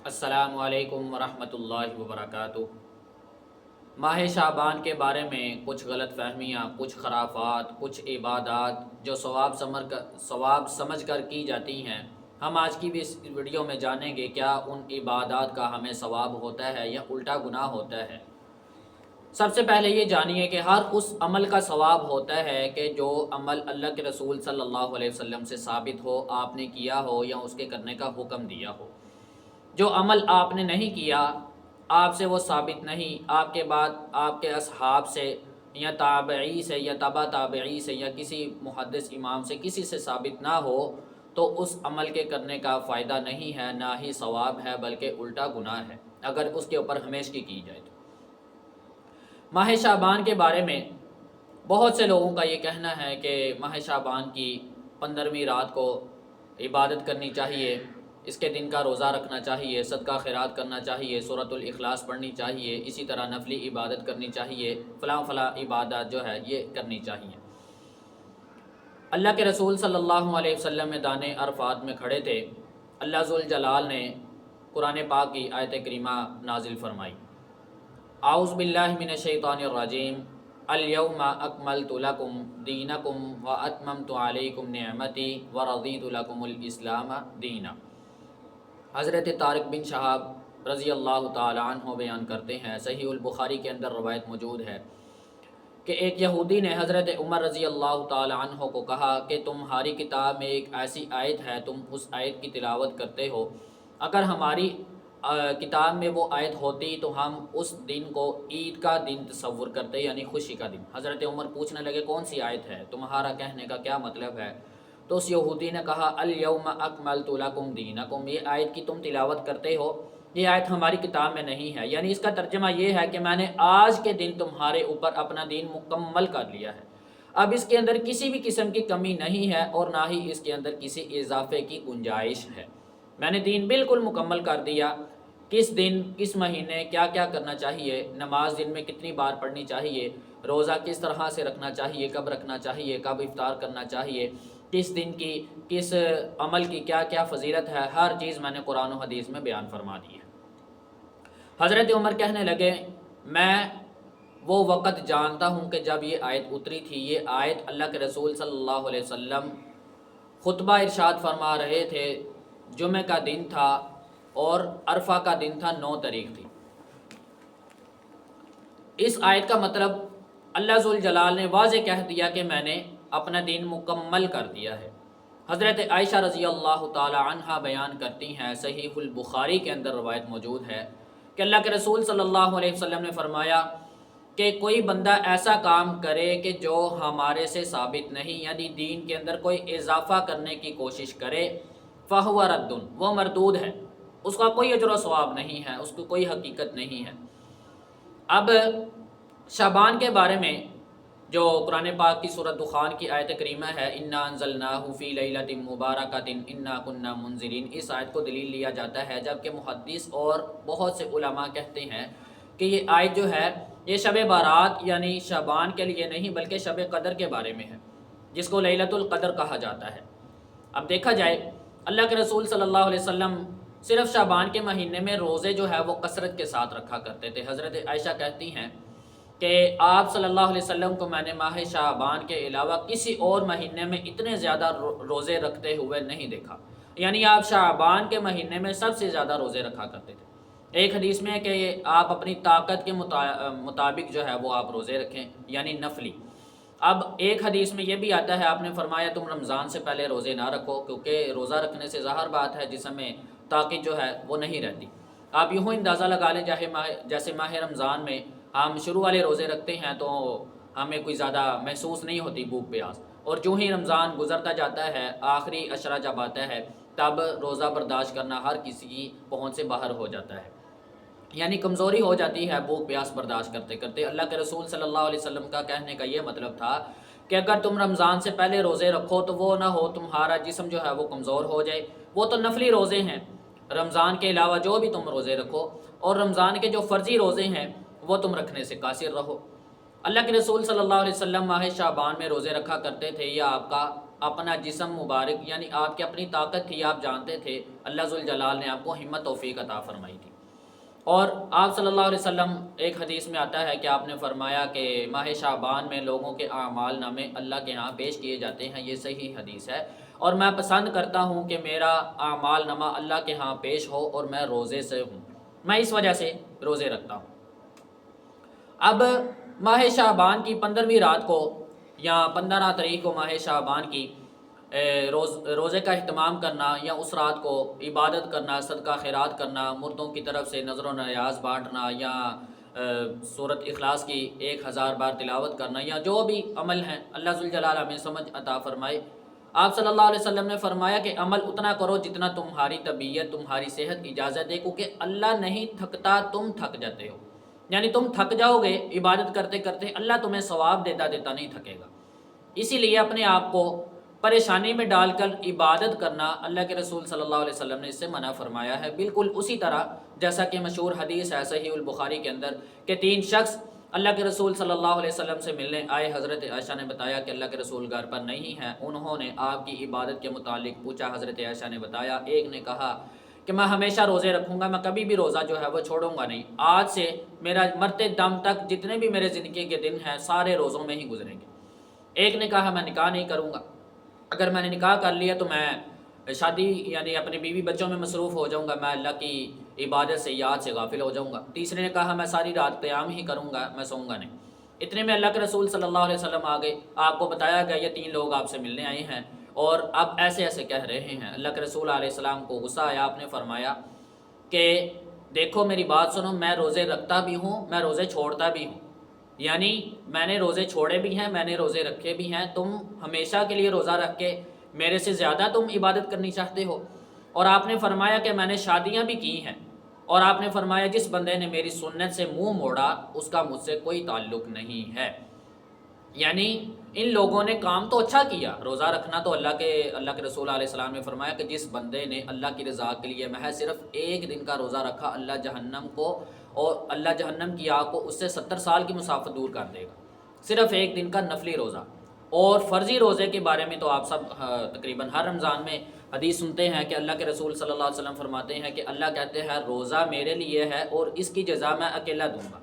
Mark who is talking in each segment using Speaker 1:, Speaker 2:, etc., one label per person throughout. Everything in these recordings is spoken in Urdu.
Speaker 1: السلام علیکم ورحمۃ اللہ وبرکاتہ۔ ماہ شعبان کے بارے میں کچھ غلط فہمیاں، کچھ خرافات، کچھ عبادات جو ثواب سمجھ کر کی جاتی ہیں، ہم آج کی بھی اس ویڈیو میں جانیں گے کیا ان عبادات کا ہمیں ثواب ہوتا ہے یا الٹا گناہ ہوتا ہے۔ سب سے پہلے یہ جانیے کہ ہر اس عمل کا ثواب ہوتا ہے کہ جو عمل اللہ کے رسول صلی اللہ علیہ وسلم سے ثابت ہو، آپ نے کیا ہو یا اس کے کرنے کا حکم دیا ہو۔ جو عمل آپ نے نہیں کیا، آپ سے وہ ثابت نہیں، آپ کے بعد آپ کے اصحاب سے یا تابعی سے یا تبع تابعی سے یا کسی محدث امام سے کسی سے ثابت نہ ہو، تو اس عمل کے کرنے کا فائدہ نہیں ہے، نہ ہی ثواب ہے، بلکہ الٹا گناہ ہے اگر اس کے اوپر ہمیشگی کی جائے تو۔ ماہ شعبان کے بارے میں بہت سے لوگوں کا یہ کہنا ہے کہ ماہ شعبان کی 15ویں رات کو عبادت کرنی چاہیے، اس کے دن کا روزہ رکھنا چاہیے، صدقہ خیرات کرنا چاہیے، سورۃ الاخلاص پڑھنی چاہیے، اسی طرح نفلی عبادت کرنی چاہیے، فلاں فلاں عبادت جو ہے یہ کرنی چاہیے۔ اللہ کے رسول صلی اللہ علیہ وسلم میدان عرفات میں کھڑے تھے، اللہ ذوالجلال نے قرآن پاک کی آیت کریمہ نازل فرمائی، اعوذ باللہ من الشیطان الرجیم، الیوم اکملت لکم دینکم واتممت علیکم نعمتی ورضیت لکم الاسلام دینا۔ حضرت طارق بن شہاب رضی اللہ تعالی عنہ بیان کرتے ہیں، صحیح البخاری کے اندر روایت موجود ہے کہ ایک یہودی نے حضرت عمر رضی اللہ تعالی عنہ کو کہا کہ تمہاری کتاب میں ایک ایسی آیت ہے، تم اس آیت کی تلاوت کرتے ہو، اگر ہماری کتاب میں وہ آیت ہوتی تو ہم اس دن کو عید کا دن تصور کرتے، یعنی خوشی کا دن۔ حضرت عمر پوچھنے لگے کون سی آیت ہے، تمہارا کہنے کا کیا مطلب ہے؟ تو اس یہودی نے کہا الیوم اکملت لکم دینکم، یہ آیت کی تم تلاوت کرتے ہو، یہ آیت ہماری کتاب میں نہیں ہے، یعنی اس کا ترجمہ یہ ہے کہ میں نے آج کے دن تمہارے اوپر اپنا دین مکمل کر لیا ہے، اب اس کے اندر کسی بھی قسم کی کمی نہیں ہے اور نہ ہی اس کے اندر کسی اضافے کی گنجائش ہے، میں نے دین بالکل مکمل کر دیا۔ کس دن کس مہینے کیا کیا کرنا چاہیے، نماز دن میں کتنی بار پڑھنی چاہیے، روزہ کس طرح سے رکھنا چاہیے، کب رکھنا چاہیے، کب افطار کرنا چاہیے، کس دن کی کس عمل کی کیا کیا فضیلت ہے، ہر چیز میں نے قرآن و حدیث میں بیان فرما دی ہے۔ حضرت عمر کہنے لگے میں وہ وقت جانتا ہوں کہ جب یہ آیت اتری تھی، یہ آیت اللہ کے رسول صلی اللہ علیہ وسلم خطبہ ارشاد فرما رہے تھے، جمعہ کا دن تھا اور عرفہ کا دن تھا، 9 تاریخ تھی۔ اس آیت کا مطلب اللہ ذوالجلال نے واضح کہہ دیا کہ میں نے اپنا دین مکمل کر دیا ہے۔ حضرت عائشہ رضی اللہ تعالی عنہا بیان کرتی ہیں، صحیح البخاری کے اندر روایت موجود ہے کہ اللہ کے رسول صلی اللہ علیہ وسلم نے فرمایا کہ کوئی بندہ ایسا کام کرے کہ جو ہمارے سے ثابت نہیں، یعنی دین کے اندر کوئی اضافہ کرنے کی کوشش کرے، فَهُوَ رَدٌّ، وہ مردود ہے، اس کا کوئی اجر و ثواب نہیں ہے، اس کو کوئی حقیقت نہیں ہے۔ اب شعبان کے بارے میں جو قرآن پاک کی سورۃ دخان کی آیت کریمہ ہے، اِنَّا أَنزَلْنَاهُ فِي لَيْلَةٍ مُبَارَكَةٍ إِنَّا كُنَّا مُنذِرِينَ، اس آیت کو دلیل لیا جاتا ہے، جبکہ محدث اور بہت سے علماء کہتے ہیں کہ یہ آیت جو ہے یہ شب بارات یعنی شعبان کے لیے نہیں بلکہ شب قدر کے بارے میں ہے، جس کو لیلۃ القدر کہا جاتا ہے۔ اب دیکھا جائے اللہ کے رسول صلی اللہ علیہ وسلم صرف شعبان کے مہینے میں روزے جو ہے وہ کثرت کے ساتھ رکھا کرتے تھے۔ حضرت عائشہ کہتی ہیں کہ آپ صلی اللہ علیہ وسلم کو میں نے ماہ شعبان کے علاوہ کسی اور مہینے میں اتنے زیادہ روزے رکھتے ہوئے نہیں دیکھا، یعنی آپ شعبان کے مہینے میں سب سے زیادہ روزے رکھا کرتے تھے۔ ایک حدیث میں ہے کہ آپ اپنی طاقت کے مطابق جو ہے وہ آپ روزے رکھیں، یعنی نفلی۔ اب ایک حدیث میں یہ بھی آتا ہے، آپ نے فرمایا تم رمضان سے پہلے روزے نہ رکھو، کیونکہ روزہ رکھنے سے ظاہر بات ہے جسم میں طاقت جو ہے وہ نہیں رہتی۔ آپ یوں اندازہ لگا لیں جیسے ماہ رمضان میں ہم شروع والے روزے رکھتے ہیں تو ہمیں کوئی زیادہ محسوس نہیں ہوتی بھوک پیاس، اور جو ہی رمضان گزرتا جاتا ہے، آخری عشرہ جب آتا ہے تب روزہ برداشت کرنا ہر کسی کی پہنچ سے باہر ہو جاتا ہے، یعنی کمزوری ہو جاتی ہے بھوک پیاس برداشت کرتے کرتے۔ اللہ کے رسول صلی اللہ علیہ وسلم کا کہنے کا یہ مطلب تھا کہ اگر تم رمضان سے پہلے روزے رکھو تو وہ نہ ہو تمہارا جسم جو ہے وہ کمزور ہو جائے، وہ تو نفلی روزے ہیں، رمضان کے علاوہ جو بھی تم روزے رکھو، اور رمضان کے جو فرضی روزے ہیں وہ تم رکھنے سے قاصر رہو۔ اللہ کے رسول صلی اللہ علیہ وسلم ماہ شعبان میں روزے رکھا کرتے تھے، یہ آپ کا اپنا جسم مبارک یعنی آپ کی اپنی طاقت تھی، آپ جانتے تھے، اللہ ذوالجلال نے آپ کو ہمت توفیق عطا فرمائی تھی۔ اور آپ صلی اللہ علیہ وسلم ایک حدیث میں آتا ہے کہ آپ نے فرمایا کہ ماہ شعبان میں لوگوں کے اعمال نامے اللہ کے ہاں پیش کیے جاتے ہیں، یہ صحیح حدیث ہے، اور میں پسند کرتا ہوں کہ میرا اعمال نامہ اللہ کے ہاں پیش ہو اور میں روزے سے ہوں، میں اس وجہ سے روزے رکھتا ہوں۔ اب ماہ شعبان کی 15ویں رات کو یا 15 تاریخ کو ماہ شعبان کی روزے کا اہتمام کرنا یا اس رات کو عبادت کرنا، صدقہ خیرات کرنا، مردوں کی طرف سے نظر و نیاز بانٹنا یا سورۃ اخلاص کی 1000 بار تلاوت کرنا یا جو بھی عمل ہیں، اللہ ذوالجلال ہمیں سمجھ عطا فرمائے۔ آپ صلی اللہ علیہ وسلم نے فرمایا کہ عمل اتنا کرو جتنا تمہاری طبیعت، تمہاری صحت اجازت دے، کیونکہ اللہ نہیں تھکتا، تم تھک جاتے ہو، یعنی تم تھک جاؤ گے عبادت کرتے کرتے، اللہ تمہیں ثواب دیتا دیتا نہیں تھکے گا۔ اسی لیے اپنے آپ کو پریشانی میں ڈال کر عبادت کرنا اللہ کے رسول صلی اللہ علیہ وسلم نے اس سے منع فرمایا ہے، بالکل اسی طرح جیسا کہ مشہور حدیث ہے صحیح البخاری کے اندر کہ 3 شخص اللہ کے رسول صلی اللہ علیہ وسلم سے ملنے آئے۔ حضرت عائشہ نے بتایا کہ اللہ کے رسول گھر پر نہیں ہیں، انہوں نے آپ کی عبادت کے متعلق پوچھا، حضرت عائشہ نے بتایا، ایک نے کہا کہ میں ہمیشہ روزے رکھوں گا، میں کبھی بھی روزہ جو ہے وہ چھوڑوں گا نہیں، آج سے میرا مرتے دم تک جتنے بھی میرے زندگی کے دن ہیں سارے روزوں میں ہی گزریں گے۔ ایک نے کہا میں نکاح نہیں کروں گا، اگر میں نے نکاح کر لیا تو میں شادی یعنی اپنے بیوی بچوں میں مصروف ہو جاؤں گا، میں اللہ کی عبادت سے یاد سے غافل ہو جاؤں گا۔ تیسرے نے کہا میں ساری رات قیام ہی کروں گا، میں سوؤں گا نہیں۔ اتنے میں اللہ کے رسول صلی اللہ علیہ وسلم آ گئے، آپ کو بتایا گیا یہ 3 لوگ آپ سے ملنے آئے ہیں اور اب ایسے ایسے کہہ رہے ہیں۔ اللہ کے رسول علیہ السلام کو غصہ آیا، آپ نے فرمایا کہ دیکھو میری بات سنو، میں روزے رکھتا بھی ہوں، میں روزے چھوڑتا بھی ہوں، یعنی میں نے روزے چھوڑے بھی ہیں، میں نے روزے رکھے بھی ہیں، تم ہمیشہ کے لیے روزہ رکھ کے میرے سے زیادہ تم عبادت کرنی چاہتے ہو۔ اور آپ نے فرمایا کہ میں نے شادیاں بھی کی ہیں، اور آپ نے فرمایا جس بندے نے میری سنت سے منہ موڑا اس کا مجھ سے کوئی تعلق نہیں ہے۔ یعنی ان لوگوں نے کام تو اچھا کیا، روزہ رکھنا تو اللہ کے رسول علیہ السلام نے فرمایا کہ جس بندے نے اللہ کی رضا کے لیے محض صرف 1 دن کا روزہ رکھا، اللہ جہنم کو اور اللہ جہنم کی آگ کو اس سے 70 سال کی مسافت دور کر دے گا، صرف 1 دن کا نفلی روزہ۔ اور فرضی روزے کے بارے میں تو آپ سب تقریباً ہر رمضان میں حدیث سنتے ہیں کہ اللہ کے رسول صلی اللہ علیہ وسلم فرماتے ہیں کہ اللہ کہتے ہیں روزہ میرے لیے ہے اور اس کی جزا میں اکیلا دوں گا۔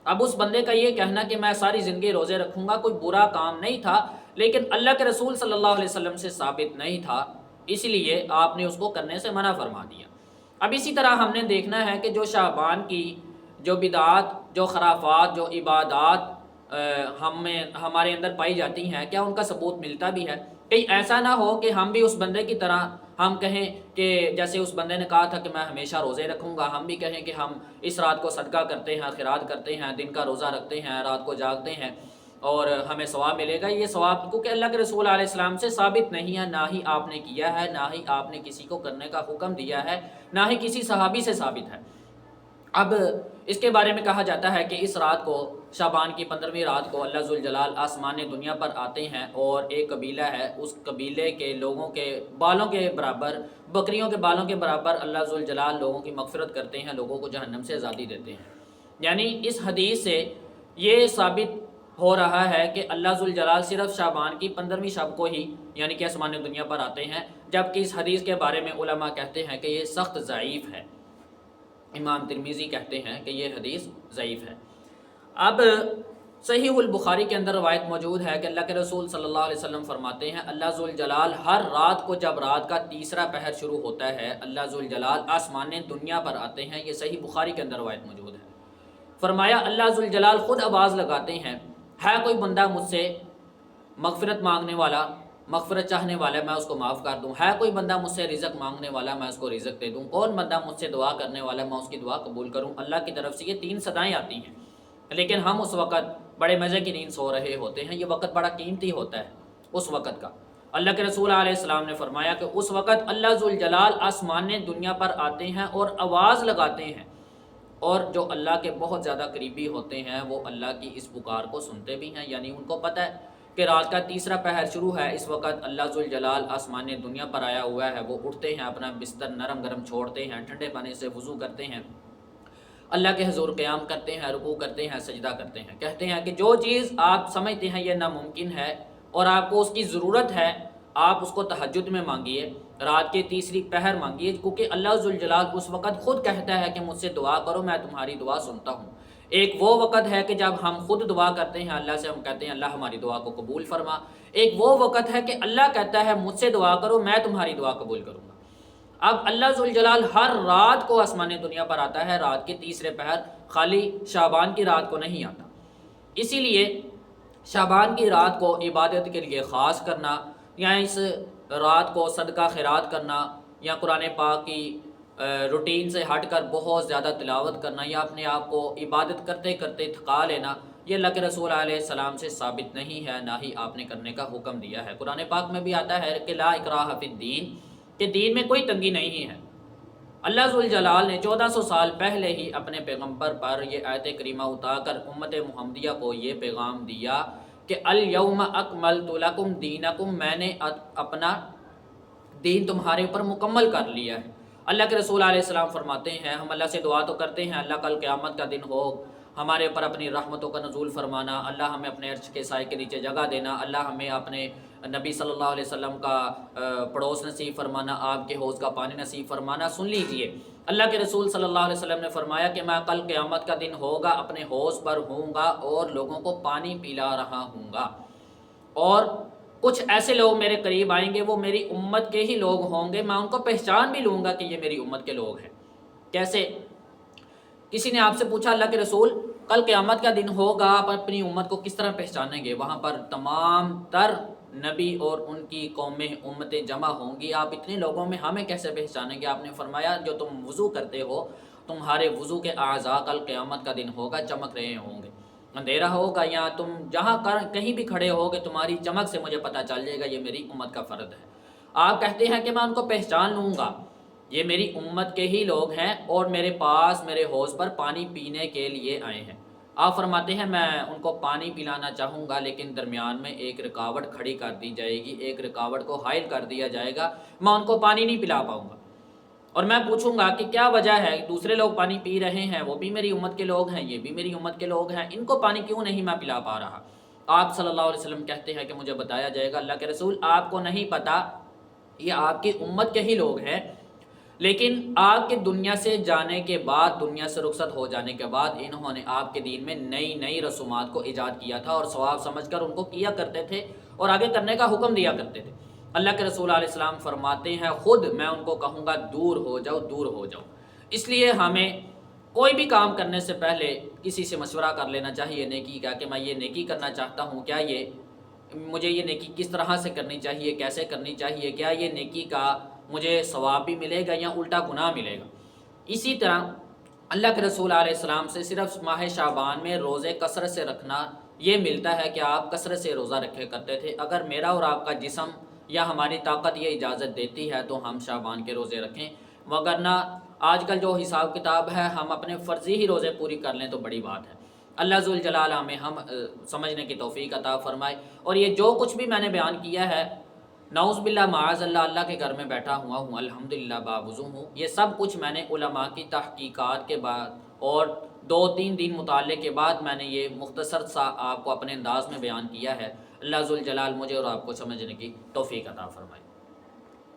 Speaker 1: اب اس بندے کا یہ کہنا کہ میں ساری زندگی روزے رکھوں گا کوئی برا کام نہیں تھا، لیکن اللہ کے رسول صلی اللہ علیہ وسلم سے ثابت نہیں تھا، اس لیے آپ نے اس کو کرنے سے منع فرما دیا۔ اب اسی طرح ہم نے دیکھنا ہے کہ جو شعبان کی جو بدعات، جو خرافات، جو عبادات ہمارے اندر پائی جاتی ہیں، کیا ان کا ثبوت ملتا بھی ہے؟ کہیں ایسا نہ ہو کہ ہم بھی اس بندے کی طرح ہم کہیں کہ جیسے اس بندے نے کہا تھا کہ میں ہمیشہ روزے رکھوں گا، ہم بھی کہیں کہ ہم اس رات کو صدقہ کرتے ہیں، خیرات کرتے ہیں، دن کا روزہ رکھتے ہیں، رات کو جاگتے ہیں اور ہمیں ثواب ملے گا۔ یہ ثواب کیونکہ اللہ کے رسول علیہ السلام سے ثابت نہیں ہے، نہ ہی آپ نے کیا ہے، نہ ہی آپ نے کسی کو کرنے کا حکم دیا ہے، نہ ہی کسی صحابی سے ثابت ہے۔ اب اس کے بارے میں کہا جاتا ہے کہ اس رات کو شعبان کی 15ویں رات کو اللہ ذوالجلال آسمان دنیا پر آتے ہیں اور ایک قبیلہ ہے، اس قبیلے کے لوگوں کے بالوں کے برابر، بکریوں کے بالوں کے برابر اللہ ذوالجلال لوگوں کی مغفرت کرتے ہیں، لوگوں کو جہنم سے آزادی دیتے ہیں۔ یعنی اس حدیث سے یہ ثابت ہو رہا ہے کہ اللہ ذوالجلال صرف شعبان کی 15ویں شب کو ہی یعنی کہ آسمان دنیا پر آتے ہیں، جبکہ اس حدیث کے بارے میں علماء کہتے ہیں کہ یہ سخت ضعیف ہے۔ امام ترمذی کہتے ہیں کہ یہ حدیث ضعیف ہے۔ اب صحیح البخاری کے اندر روایت موجود ہے کہ اللہ کے رسول صلی اللہ علیہ وسلم فرماتے ہیں اللہ ذوالجلال ہر رات کو جب رات کا تیسرا پہر شروع ہوتا ہے اللہ ذوالجلال آسمان دنیا پر آتے ہیں، یہ صحیح بخاری کے اندر روایت موجود ہے۔ فرمایا اللہ ذوالجلال خود آواز لگاتے ہیں، ہے کوئی بندہ مجھ سے مغفرت مانگنے والا، مغفرت چاہنے والا، میں اس کو معاف کر دوں، ہے کوئی بندہ مجھ سے رزق مانگنے والا، میں اس کو رزق دے دوں، کون بندہ مجھ سے دعا کرنے والا، میں اس کی دعا قبول کروں۔ اللہ کی طرف سے یہ 3 صدائیں آتی ہیں، لیکن ہم اس وقت بڑے مزے کی نیند سو رہے ہوتے ہیں، یہ وقت بڑا قیمتی ہوتا ہے اس وقت کا۔ اللہ کے رسول علیہ السلام نے فرمایا کہ اس وقت اللہ ذوالجلال آسمان دنیا پر آتے ہیں اور آواز لگاتے ہیں، اور جو اللہ کے بہت زیادہ قریبی ہوتے ہیں وہ اللہ کی اس پکار کو سنتے بھی ہیں، یعنی ان کو پتہ ہے کہ رات کا تیسرا پہر شروع ہے، اس وقت اللہ ذوالجلال آسمان دنیا پر آیا ہوا ہے۔ وہ اٹھتے ہیں، اپنا بستر نرم گرم چھوڑتے ہیں، ٹھنڈے پانی سے وضو کرتے ہیں، اللہ کے حضور قیام کرتے ہیں، رکوع کرتے ہیں، سجدہ کرتے ہیں، کہتے ہیں کہ جو چیز آپ سمجھتے ہیں یہ ناممکن ہے اور آپ کو اس کی ضرورت ہے، آپ اس کو تہجد میں مانگیے، رات کے تیسری پہر مانگیے، کیونکہ اللہ ذوالجلال اس وقت خود کہتا ہے کہ مجھ سے دعا کرو، میں تمہاری دعا سنتا ہوں۔ ایک وہ وقت ہے کہ جب ہم خود دعا کرتے ہیں اللہ سے، ہم کہتے ہیں اللہ ہماری دعا کو قبول فرما۔ ایک وہ وقت ہے کہ اللہ کہتا ہے مجھ سے دعا کرو، میں تمہاری دعا قبول کروں گا۔ اب اللہ ذوالجلال ہر رات کو آسمان دنیا پر آتا ہے، رات کے تیسرے پہر، خالی شعبان کی رات کو نہیں آتا۔ اسی لیے شعبان کی رات کو عبادت کے لیے خاص کرنا، یا اس رات کو صدقہ خیرات کرنا، یا قرآن پاک کی روٹین سے ہٹ کر بہت زیادہ تلاوت کرنا، یا اپنے آپ کو عبادت کرتے کرتے تھکا لینا، یہ اللہ کے رسول علیہ السلام سے ثابت نہیں ہے، نہ ہی آپ نے کرنے کا حکم دیا ہے۔ قرآن پاک میں بھی آتا ہے کہ لا اکراہ فی الدین، کہ دین میں کوئی تنگی نہیں ہے۔ اللہ ذوالجلال نے 1400 سال پہلے ہی اپنے پیغمبر پر یہ آیت کریمہ اتار کر امت محمدیہ کو یہ پیغام دیا کہ الیوم اکملت لکم دینکم، میں نے اپنا دین تمہارے اوپر مکمل کر لیا ہے۔ اللہ کے رسول علیہ السلام فرماتے ہیں، ہم اللہ سے دعا تو کرتے ہیں اللہ کل قیامت کا دن ہو ہمارے اوپر اپنی رحمتوں کا نزول فرمانا، اللہ ہمیں اپنے عرش کے سائے کے نیچے جگہ دینا، اللہ ہمیں اپنے نبی صلی اللہ علیہ وسلم کا پڑوس نصیب فرمانا، آپ کے حوض کا پانی نصیب فرمانا۔ سن لیجئے، اللہ کے رسول صلی اللہ علیہ وسلم نے فرمایا کہ میں کل قیامت کا دن ہوگا اپنے حوض پر ہوں گا اور لوگوں کو پانی پلا رہا ہوں گا، اور کچھ ایسے لوگ میرے قریب آئیں گے، وہ میری امت کے ہی لوگ ہوں گے، میں ان کو پہچان بھی لوں گا کہ یہ میری امت کے لوگ ہیں۔ کیسے؟ کسی نے آپ سے پوچھا اللہ کے رسول کل قیامت کا دن ہوگا، آپ اپنی امت کو کس طرح پہچانیں گے؟ وہاں پر تمام تر نبی اور ان کی قومیں امتیں جمع ہوں گی، آپ اتنے لوگوں میں ہمیں کیسے پہچانیں گے؟ آپ نے فرمایا جو تم وضو کرتے ہو، تمہارے وضو کے اعضاء کل قیامت کا دن ہوگا چمک رہے ہوں گے، اندھیرا ہوگا یا تم جہاں کہیں بھی کھڑے ہوگے تمہاری چمک سے مجھے پتہ چل جائے گا یہ میری امت کا فرد ہے۔ آپ کہتے ہیں کہ میں ان کو پہچان لوں گا، یہ میری امت کے ہی لوگ ہیں اور میرے پاس میرے حوض پر پانی پینے کے لیے آئے ہیں۔ آپ فرماتے ہیں میں ان کو پانی پلانا چاہوں گا، لیکن درمیان میں ایک رکاوٹ کھڑی کر دی جائے گی، ایک رکاوٹ کو حائل کر دیا جائے گا، میں ان کو پانی نہیں پلا پاؤں گا۔ اور میں پوچھوں گا کہ کیا وجہ ہے، دوسرے لوگ پانی پی رہے ہیں، وہ بھی میری امت کے لوگ ہیں، یہ بھی میری امت کے لوگ ہیں، ان کو پانی کیوں نہیں میں پلا پا رہا؟ آپ صلی اللہ علیہ وسلم کہتے ہیں کہ مجھے بتایا جائے گا اللہ کے رسول آپ کو نہیں پتا، یہ آپ کی امت کے ہی لوگ ہیں، لیکن آپ کے دنیا سے جانے کے بعد، دنیا سے رخصت ہو جانے کے بعد، انہوں نے آپ کے دین میں نئی نئی رسومات کو ایجاد کیا تھا اور ثواب سمجھ کر ان کو کیا کرتے تھے اور آگے کرنے کا حکم دیا کرتے تھے۔ اللہ کے رسول علیہ السلام فرماتے ہیں خود میں ان کو کہوں گا دور ہو جاؤ، دور ہو جاؤ۔ اس لیے ہمیں کوئی بھی کام کرنے سے پہلے کسی سے مشورہ کر لینا چاہیے نیکی کا، کہ میں یہ نیکی کرنا چاہتا ہوں، کیا مجھے یہ نیکی کس طرح سے کرنی چاہیے، کیسے کرنی چاہیے، کیا یہ نیکی کا مجھے ثواب بھی ملے گا یا الٹا گناہ ملے گا۔ اسی طرح اللہ کے رسول علیہ السلام سے صرف ماہ شعبان میں روزے کثرت سے رکھنا یہ ملتا ہے کہ آپ کثرت سے روزہ رکھے کرتے تھے۔ اگر میرا اور آپ کا جسم یا ہماری طاقت یہ اجازت دیتی ہے تو ہم شعبان کے روزے رکھیں، وگرنہ آج کل جو حساب کتاب ہے ہم اپنے فرضی ہی روزے پوری کر لیں تو بڑی بات ہے۔ اللہ ذوالجلال ہمیں سمجھنے کی توفیق عطا فرمائے۔ اور یہ جو کچھ بھی میں نے بیان کیا ہے، نعوذ باللہ معاذ اللہ، اللہ کے گھر میں بیٹھا ہوا ہوں، الحمدللہ باوضو ہوں، یہ سب کچھ میں نے علماء کی تحقیقات کے بعد اور 2-3 دن مطالعے کے بعد میں نے یہ مختصر سا آپ کو اپنے انداز میں بیان کیا ہے۔ اللہ ذوالجلال مجھے اور آپ کو سمجھنے کی توفیق عطا فرمائے۔